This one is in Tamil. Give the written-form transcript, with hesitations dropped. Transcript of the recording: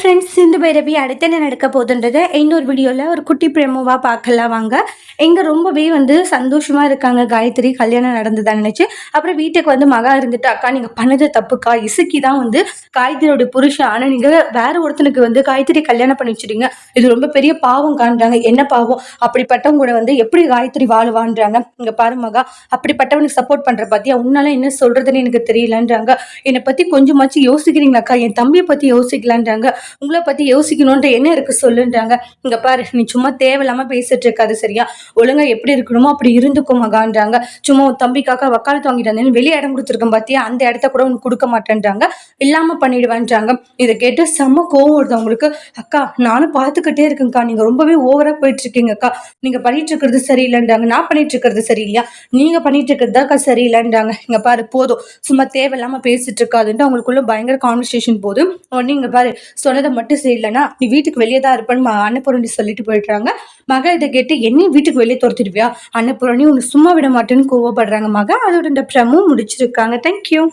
ஃப்ரெண்ட்ஸ், இந்த பைரவி அடுத்து என்ன நடக்க போகுதுன்றத இன்னொரு வீடியோவில் ஒரு குட்டி பிரேமோவாக பார்க்கலாம் வாங்க. எங்கே ரொம்பவே சந்தோஷமாக இருக்காங்க காயத்ரி கல்யாணம் நடந்ததா நினச்சி. அப்புறம் வீட்டுக்கு மகா இருந்துட்டு, அக்கா நீங்கள் பண்ணது தப்புக்கா, இசுக்கி தான் காயத்ரியோட புருஷன், ஆனால் நீங்கள் வேற ஒருத்தனுக்கு காயத்ரி கல்யாணம் பண்ணி வச்சுட்டீங்க, இது ரொம்ப பெரிய பாவம் காண்றாங்க. என்ன பாவம்? அப்படிப்பட்டவங்க கூட எப்படி காயத்ரி வாழுவான்றாங்க. இங்கே பாரு மகா, அப்படிப்பட்டவனுக்கு சப்போர்ட் பண்ணுற பார்த்தியா, உன்னால என்ன சொல்கிறதுன்னு எனக்கு தெரியலன்றாங்க. என்னை பற்றி கொஞ்சமாச்சும் யோசிக்கிறீங்களாக்கா, என் தம்பியை பற்றி யோசிக்கலான்றாங்க. உங்களை பத்தி யோசிக்கணும்ன்ற என்ன இருக்கு சொல்லுன்றாங்க. இங்க பாரு, நீ சும்மா தேவையில்லாம பேசிட்டு இருக்காது சரியா, ஒழுங்கா எப்படி இருக்கணுமோ அப்படி இருந்துக்கும் மகான்றாங்க. சும்மா உன் தம்பிக்காக வக்காலத்து வாங்கிட்டு வந்தேன்னு வெளியே இடம் கொடுத்துருக்கேன் பாத்தியா, அந்த இடத்த கூட உனக்கு கொடுக்க மாட்டேன்றாங்க, இல்லாம பண்ணிடுவேன்றாங்க. இதை கேட்டு செம்ம கோவம் வருது அவங்களுக்கு. அக்கா நானும் பார்த்துக்கிட்டே இருக்கேன்க்கா, நீங்க ரொம்பவே ஓவரா போயிட்டு இருக்கீங்கக்கா, நீங்க பண்ணிட்டு இருக்கிறது சரியில்லைன்றாங்க. நான் பண்ணிட்டு இருக்கிறது சரியில்லையா, நீங்க பண்ணிட்டு இருக்கிறதாக்கா சரியில்லைன்றாங்க. இங்க பாரு போதும், சும்மா தேவையில்லாம பேசிட்டு இருக்காதுன்ட்டு அவங்களுக்குள்ள பயங்கர கான்வர்சேஷன் போதும். உடனே இங்க பாரு, சொன்னதை மட்டும் செய்யலன்னா நீ வீட்டுக்கு வெளியே தான் இருப்பேன்னு அன்னபூரணி சொல்லிட்டு போயிடுறாங்க. மகா இதை கேட்டு என்னையும் வீட்டுக்கு வெளியே துரத்திடுவியா, அன்னபூரணி உன்னை சும்மா விட மாட்டேன்னு கோவப்படுறாங்க மகா. அதோட இந்த ப்ரமும் முடிச்சிருக்காங்க. தேங்க்யூ.